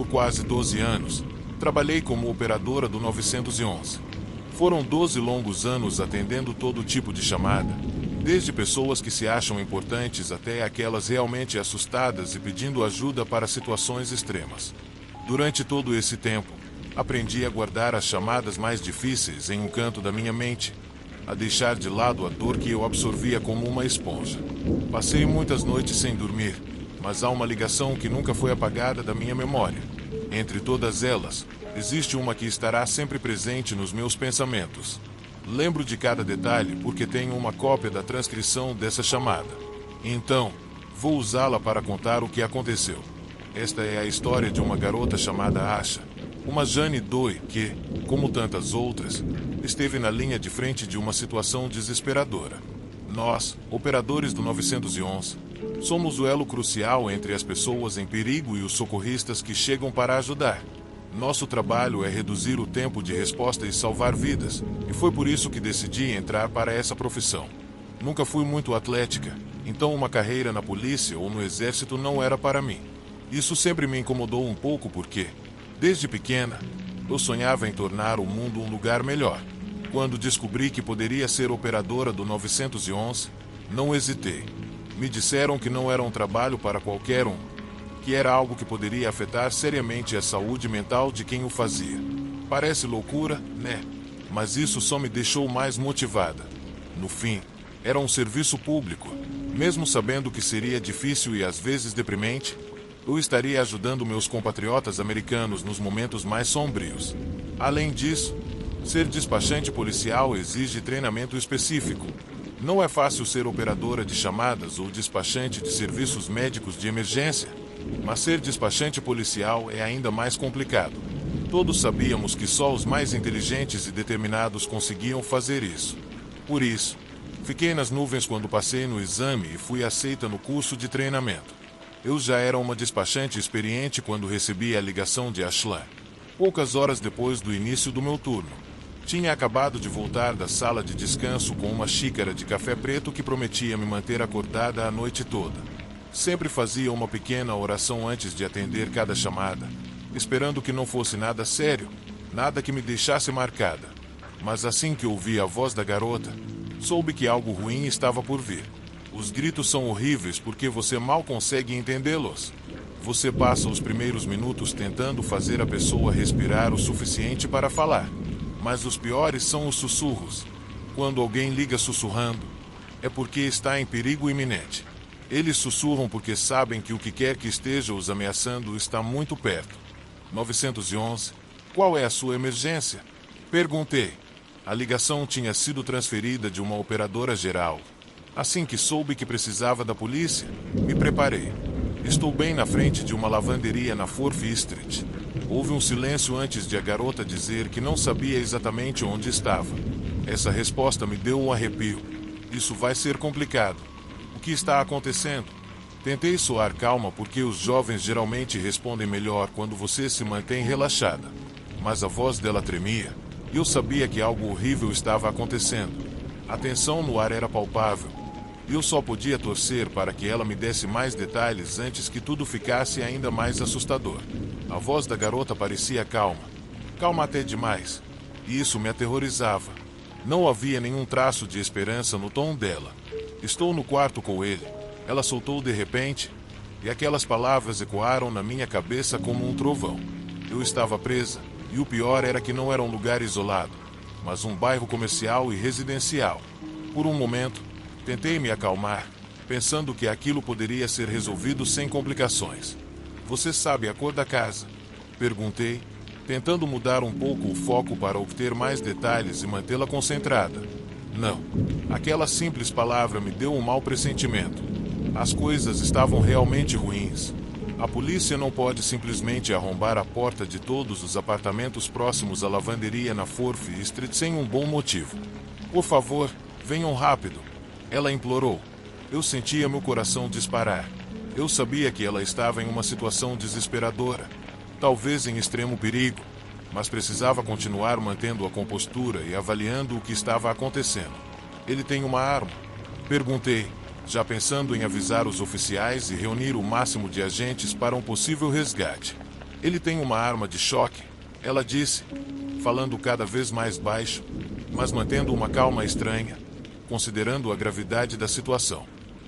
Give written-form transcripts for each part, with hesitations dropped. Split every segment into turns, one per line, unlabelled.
quase 12 anos, trabalhei como operadora do 911. Foram 12 longos anos atendendo todo tipo de chamada, desde pessoas que se acham importantes até aquelas realmente assustadas e pedindo ajuda para situações extremas. Durante todo esse tempo, aprendi a guardar as chamadas mais difíceis em um canto da minha mente, a deixar de lado a dor que eu absorvia como uma esponja. Passei muitas noites sem dormir, mas há uma ligação que nunca foi apagada da minha memória. Entre todas elas, existe uma que estará sempre presente nos meus pensamentos. Lembro de cada detalhe porque tenho uma cópia da transcrição dessa chamada. Então, vou usá-la para contar o que aconteceu. Esta é a história de uma garota chamada Asha, uma Jane Doe que, como tantas outras, esteve na linha de frente de uma situação desesperadora. Nós, operadores do 911, somos o elo crucial entre as pessoas em perigo e os socorristas que chegam para ajudar. Nosso trabalho é reduzir o tempo de resposta e salvar vidas, e foi por isso que decidi entrar para essa profissão. Nunca fui muito atlética, então uma carreira na polícia ou no exército não era para mim. Isso sempre me incomodou um pouco porque, desde pequena, eu sonhava em tornar o mundo um lugar melhor. Quando descobri que poderia ser operadora do 911, não hesitei. Me disseram que não era um trabalho para qualquer um, que era algo que poderia afetar seriamente a saúde mental de quem o fazia. Parece loucura, né? Mas isso só me deixou mais motivada. No fim, era um serviço público. Mesmo sabendo que seria difícil e às vezes deprimente, eu estaria ajudando meus compatriotas americanos nos momentos mais sombrios. Além disso, ser despachante policial exige treinamento específico. Não é fácil ser operadora de chamadas ou despachante de serviços médicos de emergência, mas ser despachante policial é ainda mais complicado. Todos sabíamos que só os mais inteligentes e determinados conseguiam fazer isso. Por isso, fiquei nas nuvens quando passei no exame e fui aceita no curso de treinamento. Eu já era uma despachante experiente quando recebi a ligação de Ashlan. Poucas horas depois do início do meu turno. Tinha acabado de voltar da sala de descanso com uma xícara de café preto que prometia me manter acordada a noite toda. Sempre fazia uma pequena oração antes de atender cada chamada, esperando que não fosse nada sério, nada que me deixasse marcada. Mas assim que ouvi a voz da garota, soube que algo ruim estava por vir. Os gritos são horríveis porque você mal consegue entendê-los. Você passa os primeiros minutos tentando fazer a pessoa respirar o suficiente para falar. Mas os piores são os sussurros. Quando alguém liga sussurrando, é porque está em perigo iminente. Eles sussurram porque sabem que o que quer que esteja os ameaçando está muito perto. 911, qual é a sua emergência? Perguntei. A ligação tinha sido transferida de uma operadora geral. Assim que soube que precisava da polícia, me preparei. Estou bem na frente de uma lavanderia na Fourth Street. Houve um silêncio antes de a garota dizer que não sabia exatamente onde estava. Essa resposta me deu um arrepio. Isso vai ser complicado. O que está acontecendo? Tentei soar calma porque os jovens geralmente respondem melhor quando você se mantém relaxada. Mas a voz dela tremia, e eu sabia que algo horrível estava acontecendo. A tensão no ar era palpável, e eu só podia torcer para que ela me desse mais detalhes antes que tudo ficasse ainda mais assustador. A voz da garota parecia calma. Calma até demais. E isso me aterrorizava. Não havia nenhum traço de esperança no tom dela. Estou no quarto com ele. Ela soltou de repente, e aquelas palavras ecoaram na minha cabeça como um trovão. Eu estava presa, e o pior era que não era um lugar isolado, mas um bairro comercial e residencial. Por um momento, tentei me acalmar, pensando que aquilo poderia ser resolvido sem complicações. Você sabe a cor da casa? Perguntei, tentando mudar um pouco o foco para obter mais detalhes e mantê-la concentrada. Não. Aquela simples palavra me deu um mau pressentimento. As coisas estavam realmente ruins. A polícia não pode simplesmente arrombar a porta de todos os apartamentos próximos à lavanderia na Fourth Street sem um bom motivo. Por favor, venham rápido. Ela implorou. Eu sentia meu coração disparar. Eu sabia que ela estava em uma situação desesperadora, talvez em extremo perigo, mas precisava continuar mantendo a compostura e avaliando o que estava acontecendo. Ele tem uma arma? Perguntei, já pensando em avisar os oficiais e reunir o máximo de agentes para um possível resgate. Ele tem uma arma de choque, ela disse, falando cada vez mais baixo, mas mantendo uma calma estranha, considerando a gravidade da situação.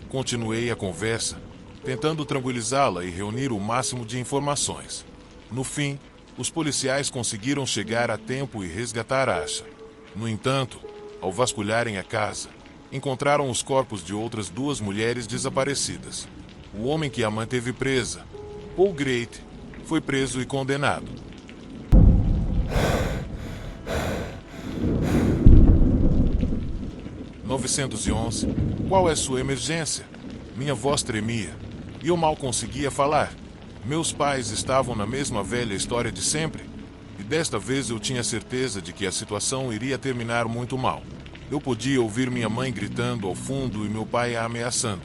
Continuei a conversa, tentando tranquilizá-la e reunir o máximo de informações. No fim, os policiais conseguiram chegar a tempo e resgatar Asha. No entanto, ao vasculharem a casa, encontraram os corpos de outras 2 mulheres desaparecidas. O homem que a manteve presa, Paul Great, foi preso e condenado. "911, qual é sua emergência?" Minha voz tremia, e eu mal conseguia falar. Meus pais estavam na mesma velha história de sempre, e desta vez eu tinha certeza de que a situação iria terminar muito mal. Eu podia ouvir minha mãe gritando ao fundo e meu pai a ameaçando.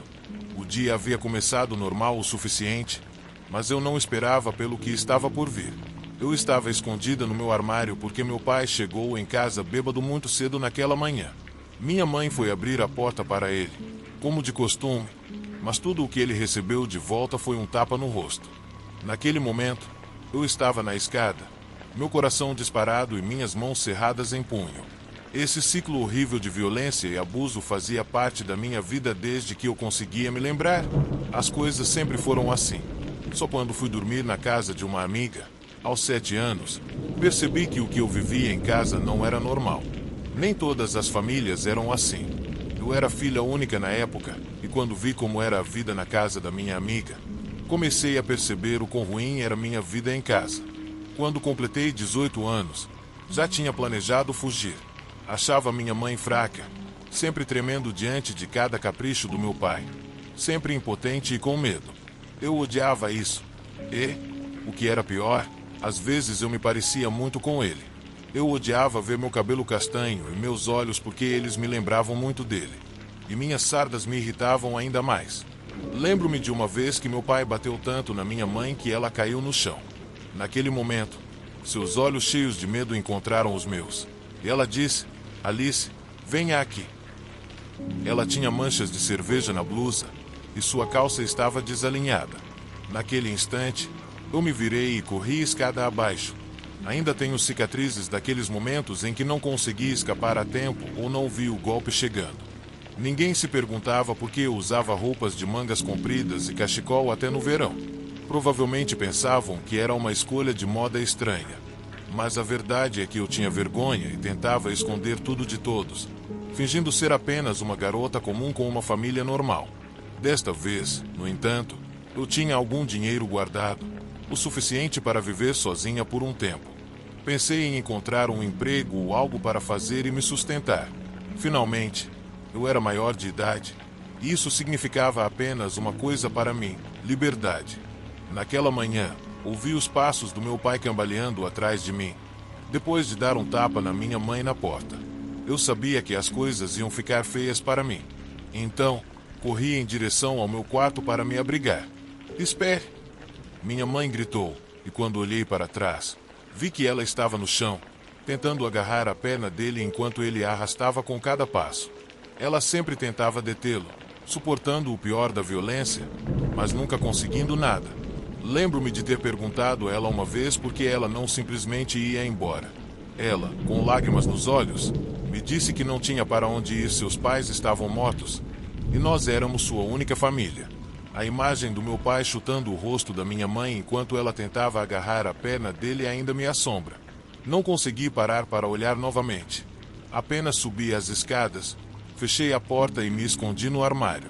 O dia havia começado normal o suficiente, mas eu não esperava pelo que estava por vir. Eu estava escondida no meu armário porque meu pai chegou em casa bêbado muito cedo naquela manhã. Minha mãe foi abrir a porta para ele, como de costume, mas tudo o que ele recebeu de volta foi um tapa no rosto. Naquele momento, eu estava na escada, meu coração disparado e minhas mãos cerradas em punho. Esse ciclo horrível de violência e abuso fazia parte da minha vida desde que eu conseguia me lembrar. As coisas sempre foram assim. Só quando fui dormir na casa de uma amiga, aos 7 anos, percebi que o que eu vivia em casa não era normal. Nem todas as famílias eram assim. Eu era filha única na época, e quando vi como era a vida na casa da minha amiga, comecei a perceber o quão ruim era minha vida em casa. Quando completei 18 anos, já tinha planejado fugir. Achava minha mãe fraca, sempre tremendo diante de cada capricho do meu pai, sempre impotente e com medo. Eu odiava isso. E, o que era pior, às vezes eu me parecia muito com ele. Eu odiava ver meu cabelo castanho e meus olhos porque eles me lembravam muito dele. E minhas sardas me irritavam ainda mais. Lembro-me de uma vez que meu pai bateu tanto na minha mãe que ela caiu no chão. Naquele momento, seus olhos cheios de medo encontraram os meus. E ela disse: "Alice, venha aqui." Ela tinha manchas de cerveja na blusa e sua calça estava desalinhada. Naquele instante, eu me virei e corri escada abaixo. Ainda tenho cicatrizes daqueles momentos em que não consegui escapar a tempo ou não vi o golpe chegando. Ninguém se perguntava por que eu usava roupas de mangas compridas e cachecol até no verão. Provavelmente pensavam que era uma escolha de moda estranha. Mas a verdade é que eu tinha vergonha e tentava esconder tudo de todos, fingindo ser apenas uma garota comum com uma família normal. Desta vez, no entanto, eu tinha algum dinheiro guardado, o suficiente para viver sozinha por um tempo. Pensei em encontrar um emprego ou algo para fazer e me sustentar. Finalmente, eu era maior de idade, e isso significava apenas uma coisa para mim: liberdade. Naquela manhã, ouvi os passos do meu pai cambaleando atrás de mim, depois de dar um tapa na minha mãe na porta. Eu sabia que as coisas iam ficar feias para mim. Então, corri em direção ao meu quarto para me abrigar. "Espere!" Minha mãe gritou, e quando olhei para trás, vi que ela estava no chão, tentando agarrar a perna dele enquanto ele a arrastava com cada passo. Ela sempre tentava detê-lo, suportando o pior da violência, mas nunca conseguindo nada. Lembro-me de ter perguntado a ela uma vez por que ela não simplesmente ia embora. Ela, com lágrimas nos olhos, me disse que não tinha para onde ir, seus pais estavam mortos, e nós éramos sua única família. A imagem do meu pai chutando o rosto da minha mãe enquanto ela tentava agarrar a perna dele ainda me assombra. Não consegui parar para olhar novamente. Apenas subi as escadas, fechei a porta e me escondi no armário.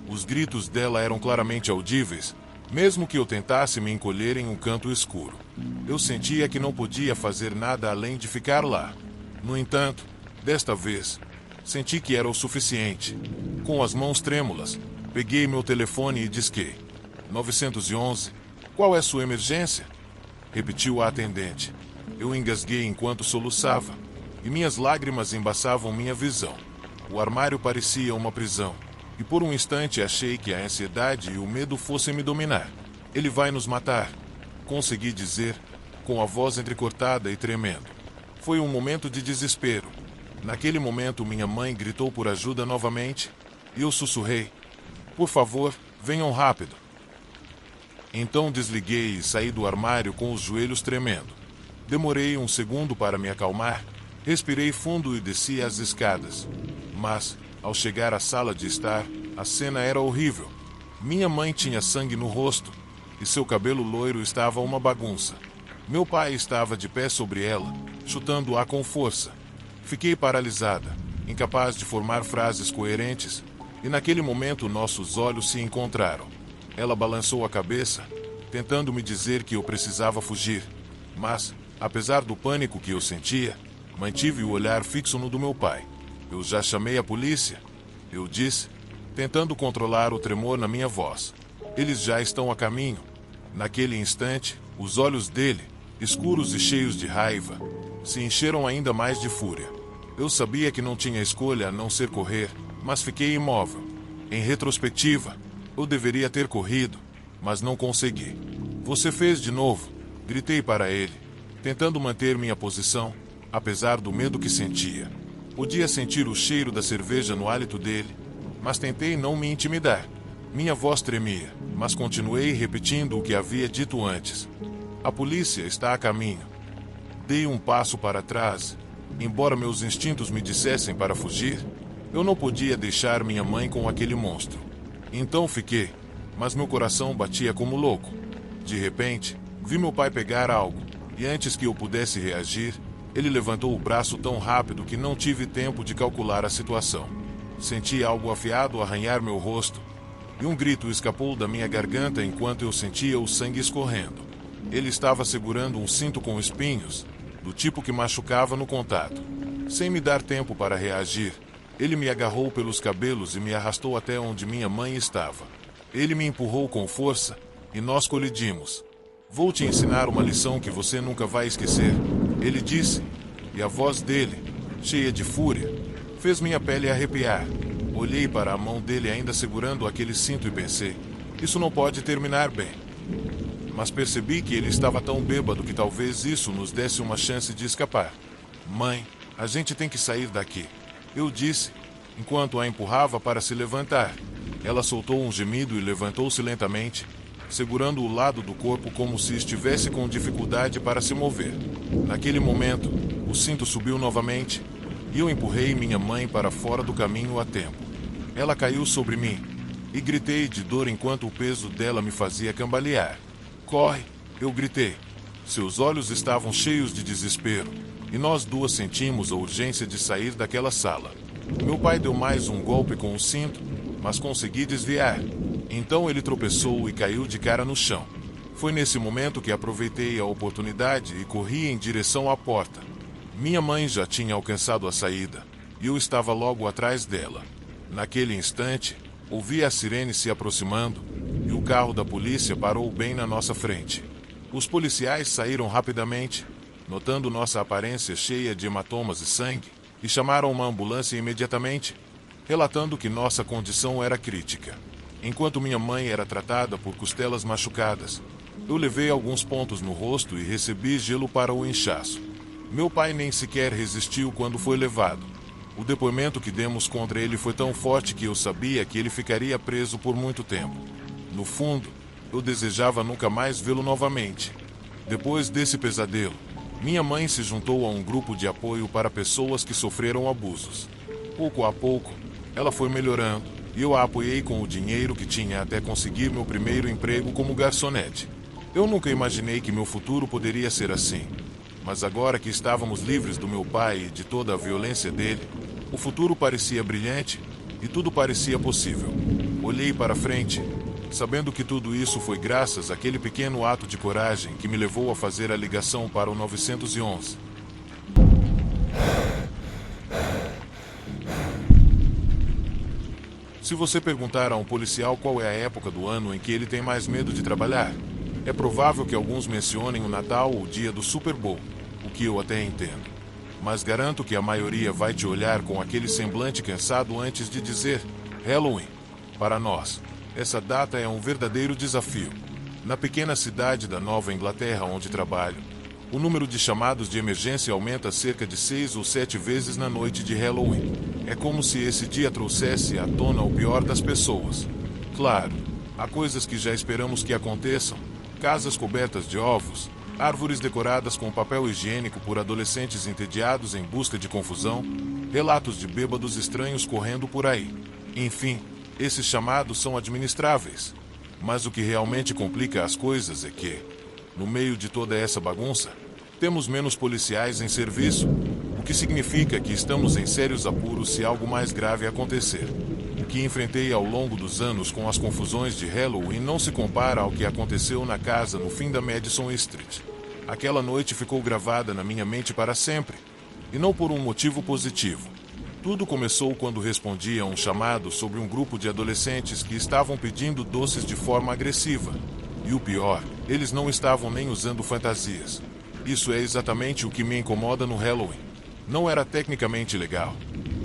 Os gritos dela eram claramente audíveis, mesmo que eu tentasse me encolher em um canto escuro. Eu sentia que não podia fazer nada além de ficar lá. No entanto, desta vez, senti que era o suficiente. Com as mãos trêmulas, peguei meu telefone e disquei. 911, qual é sua emergência? Repetiu a atendente. Eu engasguei enquanto soluçava, e minhas lágrimas embaçavam minha visão. O armário parecia uma prisão, e por um instante achei que a ansiedade e o medo fossem me dominar. Ele vai nos matar, consegui dizer, com a voz entrecortada e tremendo. Foi um momento de desespero. Naquele momento minha mãe gritou por ajuda novamente, e eu sussurrei: "Por favor, venham rápido." Então desliguei e saí do armário com os joelhos tremendo. Demorei um segundo para me acalmar, respirei fundo e desci as escadas. Mas, ao chegar à sala de estar, a cena era horrível. Minha mãe tinha sangue no rosto, e seu cabelo loiro estava uma bagunça. Meu pai estava de pé sobre ela, chutando-a com força. Fiquei paralisada, incapaz de formar frases coerentes, e naquele momento nossos olhos se encontraram. Ela balançou a cabeça, tentando me dizer que eu precisava fugir. Mas, apesar do pânico que eu sentia, mantive o olhar fixo no do meu pai. Eu já chamei a polícia, eu disse, tentando controlar o tremor na minha voz. Eles já estão a caminho. Naquele instante, os olhos dele, escuros e cheios de raiva, se encheram ainda mais de fúria. Eu sabia que não tinha escolha a não ser correr, mas fiquei imóvel. Em retrospectiva, eu deveria ter corrido, mas não consegui. Você fez de novo, gritei para ele, tentando manter minha posição, apesar do medo que sentia. Podia sentir o cheiro da cerveja no hálito dele, mas tentei não me intimidar. Minha voz tremia, mas continuei repetindo o que havia dito antes. A polícia está a caminho. Dei um passo para trás. Embora meus instintos me dissessem para fugir, eu não podia deixar minha mãe com aquele monstro. Então fiquei, mas meu coração batia como louco. De repente, vi meu pai pegar algo, e antes que eu pudesse reagir, ele levantou o braço tão rápido que não tive tempo de calcular a situação. Senti algo afiado arranhar meu rosto, e um grito escapou da minha garganta enquanto eu sentia o sangue escorrendo. Ele estava segurando um cinto com espinhos, do tipo que machucava no contato. Sem me dar tempo para reagir, ele me agarrou pelos cabelos e me arrastou até onde minha mãe estava. Ele me empurrou com força, e nós colidimos. Vou te ensinar uma lição que você nunca vai esquecer, ele disse, e a voz dele, cheia de fúria, fez minha pele arrepiar. Olhei para a mão dele ainda segurando aquele cinto e pensei, isso não pode terminar bem. Mas percebi que ele estava tão bêbado que talvez isso nos desse uma chance de escapar. Mãe, a gente tem que sair daqui, eu disse, enquanto a empurrava para se levantar. Ela soltou um gemido e levantou-se lentamente, segurando o lado do corpo como se estivesse com dificuldade para se mover. Naquele momento, o cinto subiu novamente, e eu empurrei minha mãe para fora do caminho a tempo. Ela caiu sobre mim, e gritei de dor enquanto o peso dela me fazia cambalear. Corre, eu gritei. Seus olhos estavam cheios de desespero, e nós duas sentimos a urgência de sair daquela sala. Meu pai deu mais um golpe com o cinto, mas consegui desviar. Então ele tropeçou e caiu de cara no chão. Foi nesse momento que aproveitei a oportunidade e corri em direção à porta. Minha mãe já tinha alcançado a saída, e eu estava logo atrás dela. Naquele instante, ouvi a sirene se aproximando, e o carro da polícia parou bem na nossa frente. Os policiais saíram rapidamente, notando nossa aparência cheia de hematomas e sangue, e chamaram uma ambulância imediatamente, relatando que nossa condição era crítica. Enquanto minha mãe era tratada por costelas machucadas, eu levei alguns pontos no rosto e recebi gelo para o inchaço. Meu pai nem sequer resistiu quando foi levado. O depoimento que demos contra ele foi tão forte que eu sabia que ele ficaria preso por muito tempo. No fundo, eu desejava nunca mais vê-lo novamente. Depois desse pesadelo, minha mãe se juntou a um grupo de apoio para pessoas que sofreram abusos. Pouco a pouco, ela foi melhorando, e eu a apoiei com o dinheiro que tinha até conseguir meu primeiro emprego como garçonete. Eu nunca imaginei que meu futuro poderia ser assim. Mas agora que estávamos livres do meu pai e de toda a violência dele, o futuro parecia brilhante e tudo parecia possível. Olhei para frente, sabendo que tudo isso foi graças àquele pequeno ato de coragem que me levou a fazer a ligação para o 911. Se você perguntar a um policial qual é a época do ano em que ele tem mais medo de trabalhar, é provável que alguns mencionem o Natal ou o dia do Super Bowl, o que eu até entendo. Mas garanto que a maioria vai te olhar com aquele semblante cansado antes de dizer Halloween. Para nós, essa data é um verdadeiro desafio. Na pequena cidade da Nova Inglaterra onde trabalho, o número de chamados de emergência aumenta cerca de 6 ou 7 vezes na noite de Halloween. É como se esse dia trouxesse à tona o pior das pessoas. Claro, Há coisas que já esperamos que aconteçam: casas cobertas de ovos, árvores decoradas com papel higiênico por adolescentes entediados em busca de confusão, relatos de bêbados estranhos correndo por aí. Enfim, esses chamados são administráveis. Mas o que realmente complica as coisas é que, no meio de toda essa bagunça, temos menos policiais em serviço, o que significa que estamos em sérios apuros se algo mais grave acontecer. O que enfrentei ao longo dos anos com as confusões de Halloween não se compara ao que aconteceu na casa no fim da Madison Street. Aquela noite ficou gravada na minha mente para sempre, e não por um motivo positivo. Tudo começou quando respondi a um chamado sobre um grupo de adolescentes que estavam pedindo doces de forma agressiva. E o pior, eles não estavam nem usando fantasias. Isso é exatamente o que me incomoda no Halloween. Não era tecnicamente legal,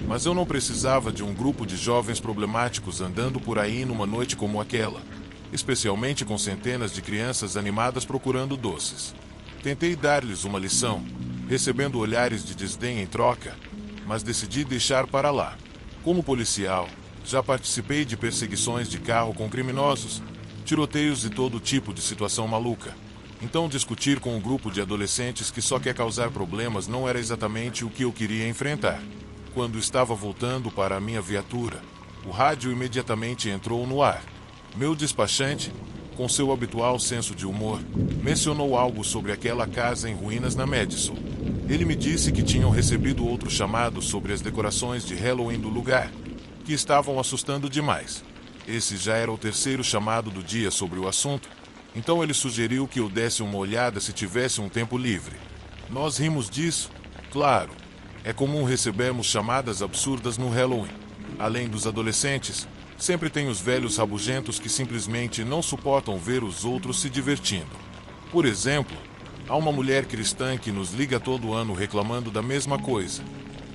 mas eu não precisava de um grupo de jovens problemáticos andando por aí numa noite como aquela, especialmente com centenas de crianças animadas procurando doces. Tentei dar-lhes uma lição, recebendo olhares de desdém em troca, mas decidi deixar para lá. Como policial, já participei de perseguições de carro com criminosos, tiroteios e todo tipo de situação maluca. Então discutir com um grupo de adolescentes que só quer causar problemas não era exatamente o que eu queria enfrentar. Quando estava voltando para a minha viatura, o rádio imediatamente entrou no ar. Meu despachante, com seu habitual senso de humor, mencionou algo sobre aquela casa em ruínas na Madison. Ele me disse que tinham recebido outro chamado sobre as decorações de Halloween do lugar, que estavam assustando demais. Esse já era o terceiro chamado do dia sobre o assunto, então ele sugeriu que eu desse uma olhada se tivesse um tempo livre. Nós rimos disso, claro. É comum recebermos chamadas absurdas no Halloween. Além dos adolescentes, sempre tem os velhos rabugentos que simplesmente não suportam ver os outros se divertindo. Por exemplo, há uma mulher cristã que nos liga todo ano reclamando da mesma coisa.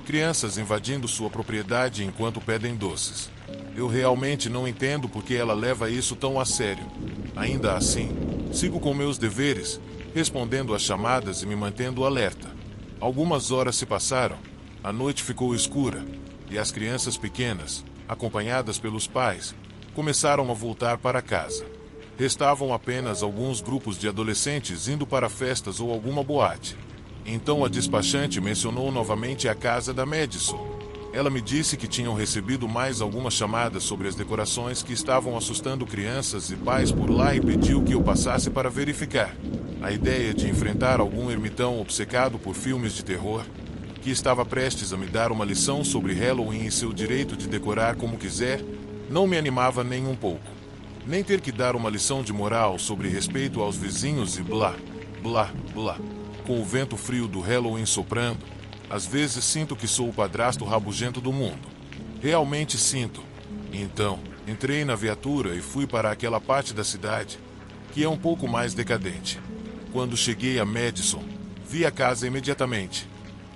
Crianças invadindo sua propriedade enquanto pedem doces. Eu realmente não entendo por que ela leva isso tão a sério. Ainda assim, sigo com meus deveres, respondendo às chamadas e me mantendo alerta. Algumas horas se passaram, a noite ficou escura, e as crianças pequenas, acompanhadas pelos pais, começaram a voltar para casa. Restavam apenas alguns grupos de adolescentes indo para festas ou alguma boate. Então a despachante mencionou novamente a casa da Madison. Ela me disse que tinham recebido mais algumas chamadas sobre as decorações que estavam assustando crianças e pais por lá e pediu que eu passasse para verificar. A ideia de enfrentar algum ermitão obcecado por filmes de terror, que estava prestes a me dar uma lição sobre Halloween e seu direito de decorar como quiser, não me animava nem um pouco. Nem ter que dar uma lição de moral sobre respeito aos vizinhos e blá, blá, blá. Com o vento frio do Halloween soprando, às vezes sinto que sou o padrasto rabugento do mundo. Realmente sinto. Então, entrei na viatura e fui para aquela parte da cidade, que é um pouco mais decadente. Quando cheguei a Madison, vi a casa imediatamente.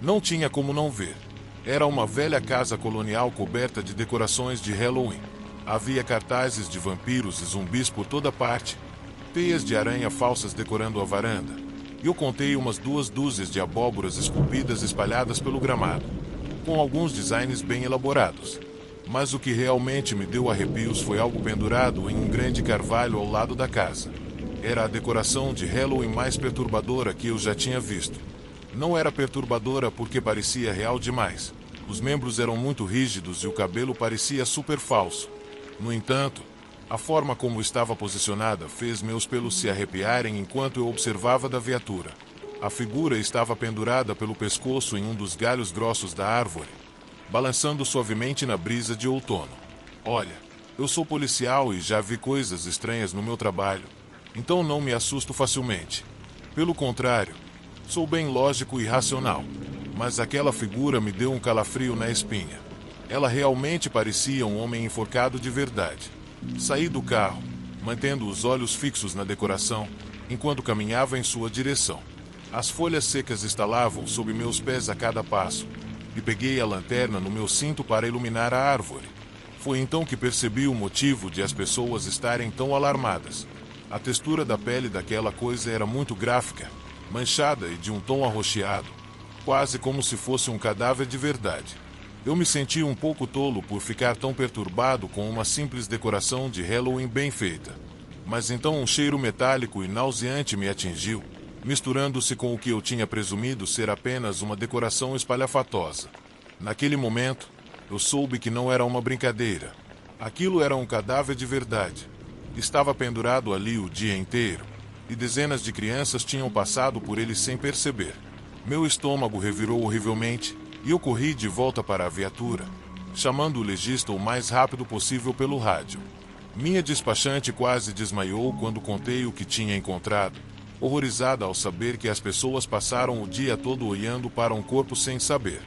Não tinha como não ver. Era uma velha casa colonial coberta de decorações de Halloween. Havia cartazes de vampiros e zumbis por toda parte, teias de aranha falsas decorando a varanda. E eu contei umas 2 dúzias de abóboras esculpidas espalhadas pelo gramado, com alguns designs bem elaborados. Mas o que realmente me deu arrepios foi algo pendurado em um grande carvalho ao lado da casa. Era a decoração de Halloween mais perturbadora que eu já tinha visto. Não era perturbadora porque parecia real demais. Os membros eram muito rígidos e o cabelo parecia super falso. No entanto, a forma como estava posicionada fez meus pelos se arrepiarem enquanto eu observava da viatura. A figura estava pendurada pelo pescoço em um dos galhos grossos da árvore, balançando suavemente na brisa de outono. Olha, eu sou policial e já vi coisas estranhas no meu trabalho, então não me assusto facilmente. Pelo contrário, sou bem lógico e racional, mas aquela figura me deu um calafrio na espinha. Ela realmente parecia um homem enforcado de verdade. Saí do carro, mantendo os olhos fixos na decoração, enquanto caminhava em sua direção. As folhas secas estalavam sob meus pés a cada passo, e peguei a lanterna no meu cinto para iluminar a árvore. Foi então que percebi o motivo de as pessoas estarem tão alarmadas. A textura da pele daquela coisa era muito gráfica, manchada e de um tom arroxeado, quase como se fosse um cadáver de verdade. Eu me senti um pouco tolo por ficar tão perturbado com uma simples decoração de Halloween bem feita. Mas então um cheiro metálico e nauseante me atingiu, misturando-se com o que eu tinha presumido ser apenas uma decoração espalhafatosa. Naquele momento, eu soube que não era uma brincadeira. Aquilo era um cadáver de verdade. Estava pendurado ali o dia inteiro, e dezenas de crianças tinham passado por ele sem perceber. Meu estômago revirou horrivelmente, e eu corri de volta para a viatura, chamando o legista o mais rápido possível pelo rádio. Minha despachante quase desmaiou quando contei o que tinha encontrado, horrorizada ao saber que as pessoas passaram o dia todo olhando para um corpo sem saber.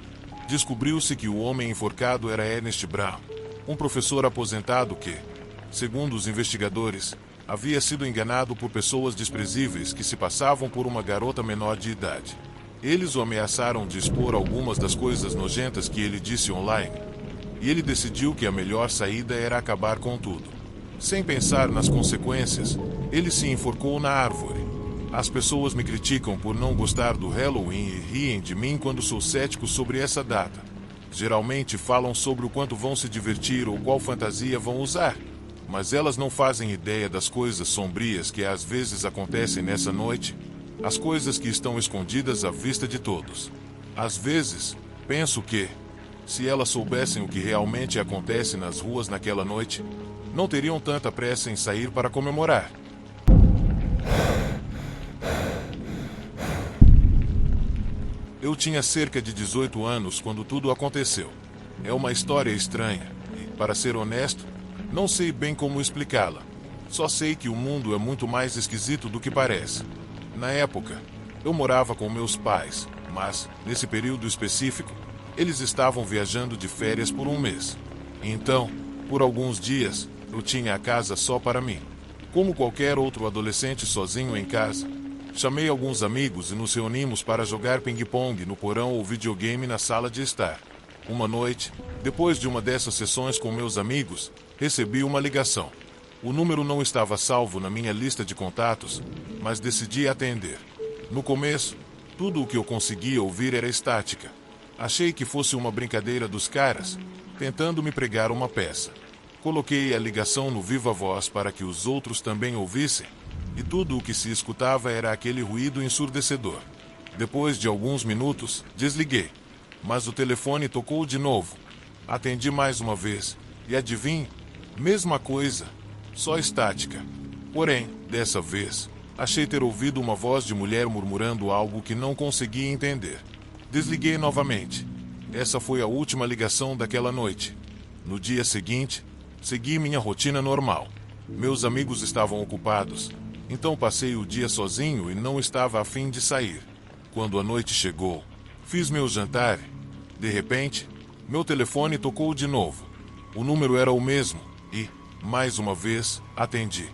Descobriu-se que o homem enforcado era Ernest Brown, um professor aposentado que, segundo os investigadores, havia sido enganado por pessoas desprezíveis que se passavam por uma garota menor de idade. Eles o ameaçaram de expor algumas das coisas nojentas que ele disse online, e ele decidiu que a melhor saída era acabar com tudo. Sem pensar nas consequências, ele se enforcou na árvore. As pessoas me criticam por não gostar do Halloween e riem de mim quando sou cético sobre essa data. Geralmente falam sobre o quanto vão se divertir ou qual fantasia vão usar, mas elas não fazem ideia das coisas sombrias que às vezes acontecem nessa noite, as coisas que estão escondidas à vista de todos. Às vezes, penso que, se elas soubessem o que realmente acontece nas ruas naquela noite, não teriam tanta pressa em sair para comemorar. Eu tinha cerca de 18 anos quando tudo aconteceu. É uma história estranha e, para ser honesto, não sei bem como explicá-la. Só sei que o mundo é muito mais esquisito do que parece. Na época, eu morava com meus pais, mas, nesse período específico, eles estavam viajando de férias por um mês. Então, por alguns dias, eu tinha a casa só para mim. Como qualquer outro adolescente sozinho em casa, chamei alguns amigos e nos reunimos para jogar ping-pong no porão ou videogame na sala de estar. Uma noite, depois de uma dessas sessões com meus amigos, recebi uma ligação. O número não estava salvo na minha lista de contatos, mas decidi atender. No começo, tudo o que eu conseguia ouvir era estática. Achei que fosse uma brincadeira dos caras, tentando me pregar uma peça. Coloquei a ligação no viva voz para que os outros também ouvissem, e tudo o que se escutava era aquele ruído ensurdecedor. Depois de alguns minutos, desliguei, mas o telefone tocou de novo. Atendi mais uma vez, e adivinhe, mesma coisa, só estática. Porém, dessa vez, achei ter ouvido uma voz de mulher murmurando algo que não conseguia entender. Desliguei novamente. Essa foi a última ligação daquela noite. No dia seguinte, segui minha rotina normal. Meus amigos estavam ocupados, então passei o dia sozinho e não estava a fim de sair. Quando a noite chegou, fiz meu jantar. De repente, meu telefone tocou de novo. O número era o mesmo e, mais uma vez, atendi.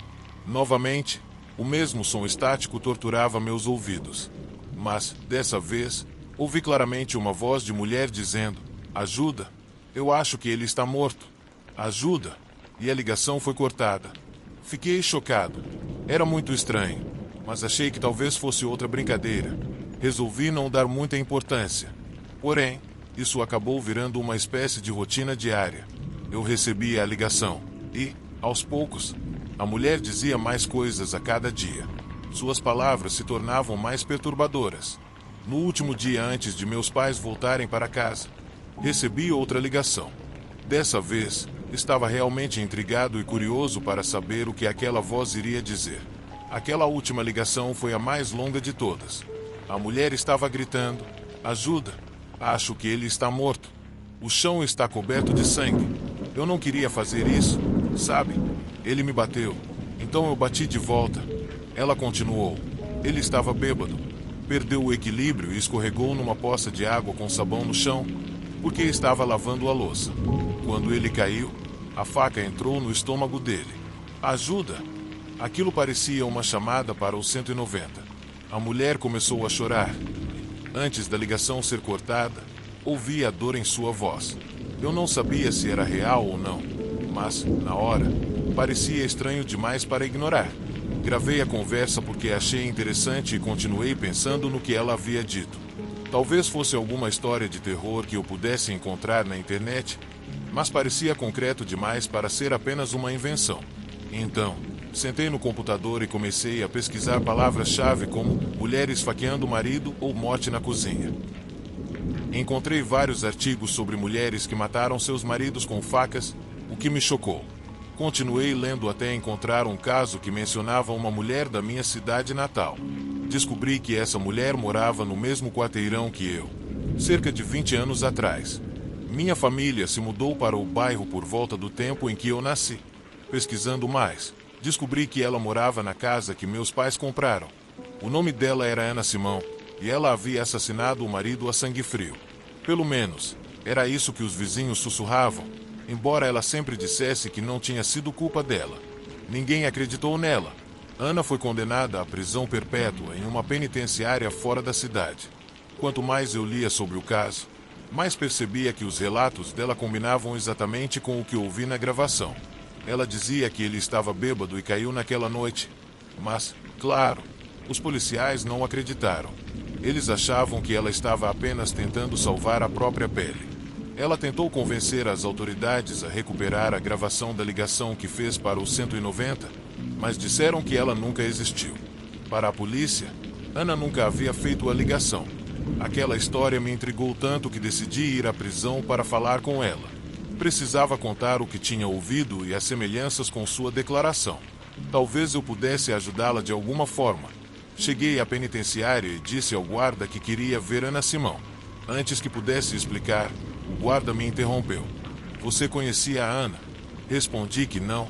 Novamente, o mesmo som estático torturava meus ouvidos. Mas, dessa vez, ouvi claramente uma voz de mulher dizendo: "Ajuda, eu acho que ele está morto. Ajuda." E a ligação foi cortada. Fiquei chocado. Era muito estranho, mas achei que talvez fosse outra brincadeira. Resolvi não dar muita importância. Porém, isso acabou virando uma espécie de rotina diária. Eu recebia a ligação e, aos poucos, a mulher dizia mais coisas a cada dia. Suas palavras se tornavam mais perturbadoras. No último dia antes de meus pais voltarem para casa, recebi outra ligação. Dessa vez, estava realmente intrigado e curioso para saber o que aquela voz iria dizer. Aquela última ligação foi a mais longa de todas. A mulher estava gritando: "Ajuda! Acho que ele está morto. O chão está coberto de sangue. Eu não queria fazer isso, sabe? Ele me bateu. Então eu bati de volta." Ela continuou: "Ele estava bêbado. Perdeu o equilíbrio e escorregou numa poça de água com sabão no chão, porque estava lavando a louça. Quando ele caiu, a faca entrou no estômago dele. Ajuda!" Aquilo parecia uma chamada para o 190. A mulher começou a chorar. Antes da ligação ser cortada, ouvi a dor em sua voz. Eu não sabia se era real ou não, mas, na hora, parecia estranho demais para ignorar. Gravei a conversa porque achei interessante e continuei pensando no que ela havia dito. Talvez fosse alguma história de terror que eu pudesse encontrar na internet, mas parecia concreto demais para ser apenas uma invenção. Então, sentei no computador e comecei a pesquisar palavras-chave como mulher esfaqueando o marido ou morte na cozinha. Encontrei vários artigos sobre mulheres que mataram seus maridos com facas, o que me chocou. Continuei lendo até encontrar um caso que mencionava uma mulher da minha cidade natal. Descobri que essa mulher morava no mesmo quarteirão que eu, cerca de 20 anos atrás. Minha família se mudou para o bairro por volta do tempo em que eu nasci. Pesquisando mais, descobri que ela morava na casa que meus pais compraram. O nome dela era Ana Simão, e ela havia assassinado o marido a sangue frio. Pelo menos, era isso que os vizinhos sussurravam, embora ela sempre dissesse que não tinha sido culpa dela. Ninguém acreditou nela. Ana foi condenada à prisão perpétua em uma penitenciária fora da cidade. Quanto mais eu lia sobre o caso, mais percebia que os relatos dela combinavam exatamente com o que ouvi na gravação. Ela dizia que ele estava bêbado e caiu naquela noite. Mas, claro, os policiais não acreditaram. Eles achavam que ela estava apenas tentando salvar a própria pele. Ela tentou convencer as autoridades a recuperar a gravação da ligação que fez para o 190, mas disseram que ela nunca existiu. Para a polícia, Ana nunca havia feito a ligação. Aquela história me intrigou tanto que decidi ir à prisão para falar com ela. Precisava contar o que tinha ouvido e as semelhanças com sua declaração. Talvez eu pudesse ajudá-la de alguma forma. Cheguei à penitenciária e disse ao guarda que queria ver Ana Simão. Antes que pudesse explicar, o guarda me interrompeu. Você conhecia a Ana? Respondi que não,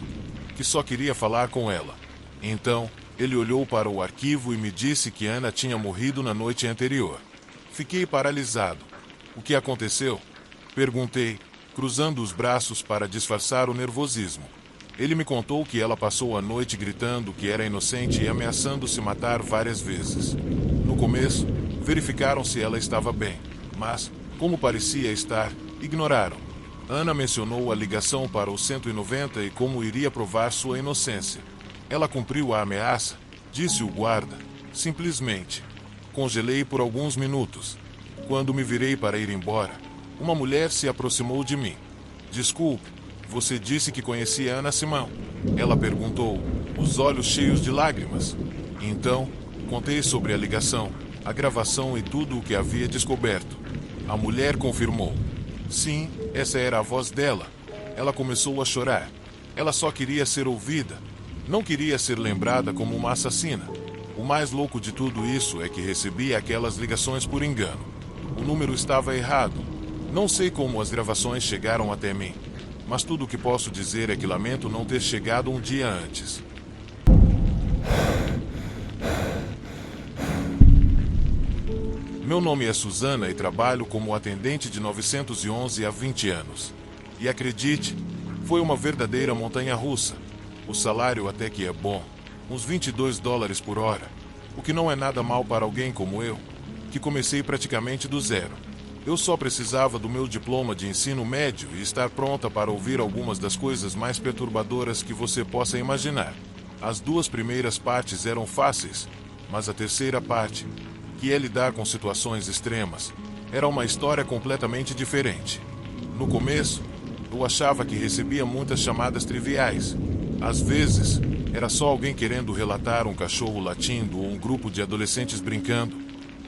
que só queria falar com ela. Então, ele olhou para o arquivo e me disse que Ana tinha morrido na noite anterior. Fiquei paralisado. O que aconteceu? Perguntei, cruzando os braços para disfarçar o nervosismo. Ele me contou que ela passou a noite gritando que era inocente e ameaçando se matar várias vezes. No começo, verificaram se ela estava bem, mas, como parecia estar, ignoraram. Ana mencionou a ligação para o 190 e como iria provar sua inocência. Ela cumpriu a ameaça, disse o guarda, simplesmente. Congelei por alguns minutos. Quando me virei para ir embora, uma mulher se aproximou de mim. Desculpe, você disse que conhecia Ana Simão. Ela perguntou, os olhos cheios de lágrimas. Então, contei sobre a ligação, a gravação e tudo o que havia descoberto. A mulher confirmou. Sim, essa era a voz dela. Ela começou a chorar. Ela só queria ser ouvida. Não queria ser lembrada como uma assassina. O mais louco de tudo isso é que recebi aquelas ligações por engano. O número estava errado. Não sei como as gravações chegaram até mim, mas tudo o que posso dizer é que lamento não ter chegado um dia antes. Meu nome é Susana e trabalho como atendente de 911 há 20 anos. E acredite, foi uma verdadeira montanha-russa. O salário até que é bom, uns $22 por hora, o que não é nada mal para alguém como eu, que comecei praticamente do zero. Eu só precisava do meu diploma de ensino médio e estar pronta para ouvir algumas das coisas mais perturbadoras que você possa imaginar. As duas primeiras partes eram fáceis, mas a terceira parte, que é lidar com situações extremas, era uma história completamente diferente. No começo, eu achava que recebia muitas chamadas triviais. Às vezes, era só alguém querendo relatar um cachorro latindo ou um grupo de adolescentes brincando,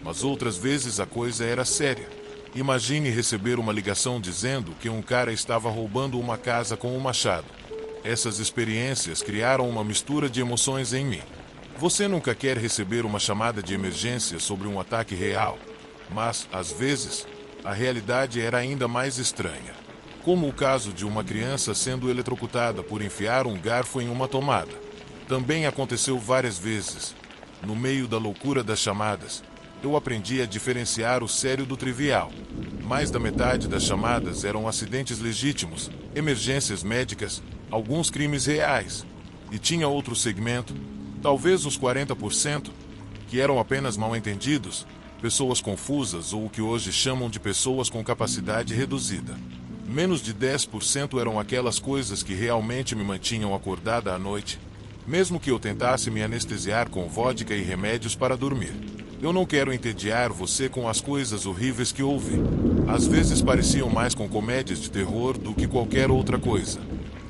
mas outras vezes a coisa era séria. Imagine receber uma ligação dizendo que um cara estava roubando uma casa com um machado. Essas experiências criaram uma mistura de emoções em mim. Você nunca quer receber uma chamada de emergência sobre um ataque real, mas, às vezes, a realidade era ainda mais estranha. Como o caso de uma criança sendo eletrocutada por enfiar um garfo em uma tomada. Também aconteceu várias vezes. No meio da loucura das chamadas, eu aprendi a diferenciar o sério do trivial. Mais da metade das chamadas eram acidentes legítimos, emergências médicas, alguns crimes reais. E tinha outro segmento, talvez uns 40%, que eram apenas mal-entendidos, pessoas confusas ou o que hoje chamam de pessoas com capacidade reduzida. Menos de 10% eram aquelas coisas que realmente me mantinham acordada à noite, mesmo que eu tentasse me anestesiar com vodka e remédios para dormir. Eu não quero entediar você com as coisas horríveis que ouvi. Às vezes pareciam mais com comédias de terror do que qualquer outra coisa.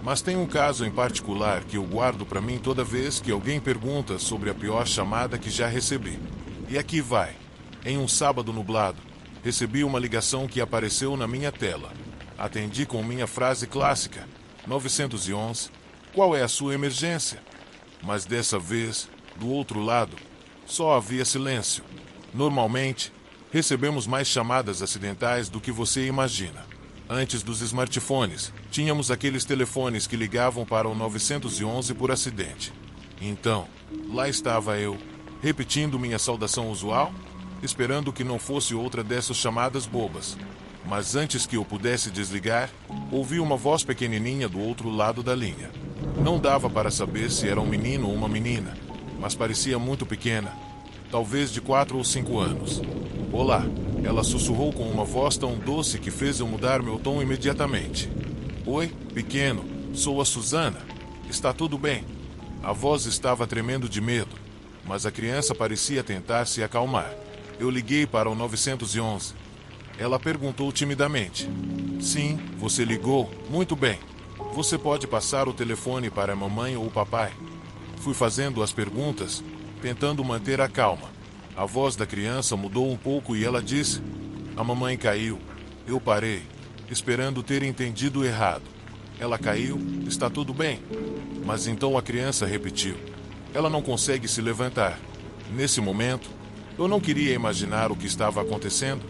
Mas tem um caso em particular que eu guardo para mim toda vez que alguém pergunta sobre a pior chamada que já recebi. E aqui vai. Em um sábado nublado, recebi uma ligação que apareceu na minha tela. Atendi com minha frase clássica: 911, qual é a sua emergência? Mas dessa vez, do outro lado, só havia silêncio. Normalmente, recebemos mais chamadas acidentais do que você imagina. Antes dos smartphones, tínhamos aqueles telefones que ligavam para o 911 por acidente. Então, lá estava eu, repetindo minha saudação usual, esperando que não fosse outra dessas chamadas bobas. Mas antes que eu pudesse desligar, ouvi uma voz pequenininha do outro lado da linha. Não dava para saber se era um menino ou uma menina, mas parecia muito pequena, talvez de 4 ou 5 anos. Olá, ela sussurrou com uma voz tão doce que fez eu mudar meu tom imediatamente. Oi, pequeno, sou a Susana. Está tudo bem? A voz estava tremendo de medo, mas a criança parecia tentar se acalmar. Eu liguei para o 911. Ela perguntou timidamente. Sim, você ligou? Muito bem. Você pode passar o telefone para a mamãe ou o papai? Fui fazendo as perguntas, tentando manter a calma. A voz da criança mudou um pouco e ela disse: a mamãe caiu. Eu parei, esperando ter entendido errado. Ela caiu, está tudo bem. Mas então a criança repetiu: ela não consegue se levantar. Nesse momento, eu não queria imaginar o que estava acontecendo,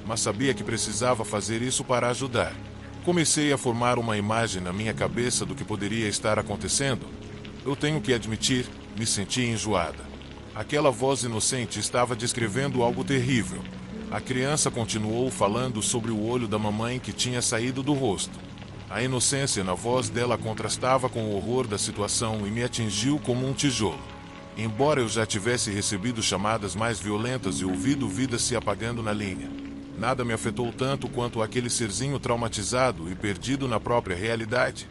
mas sabia que precisava fazer isso para ajudar. Comecei a formar uma imagem na minha cabeça do que poderia estar acontecendo. Eu tenho que admitir, me senti enjoada. Aquela voz inocente estava descrevendo algo terrível. A criança continuou falando sobre o olho da mamãe que tinha saído do rosto. A inocência na voz dela contrastava com o horror da situação e me atingiu como um tijolo. Embora eu já tivesse recebido chamadas mais violentas e ouvido vidas se apagando na linha, nada me afetou tanto quanto aquele serzinho traumatizado e perdido na própria realidade,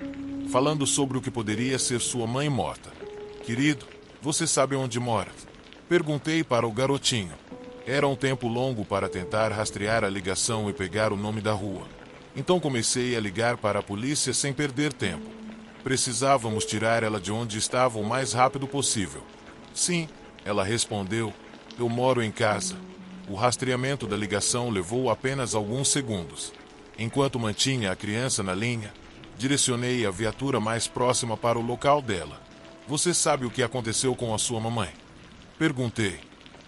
falando sobre o que poderia ser sua mãe morta. Querido, você sabe onde mora? Perguntei para o garotinho. Era um tempo longo para tentar rastrear a ligação e pegar o nome da rua. Então comecei a ligar para a polícia sem perder tempo. Precisávamos tirar ela de onde estava o mais rápido possível. Sim, ela respondeu. Eu moro em casa. O rastreamento da ligação levou apenas alguns segundos. Enquanto mantinha a criança na linha, direcionei a viatura mais próxima para o local dela. Você sabe o que aconteceu com a sua mamãe? Perguntei.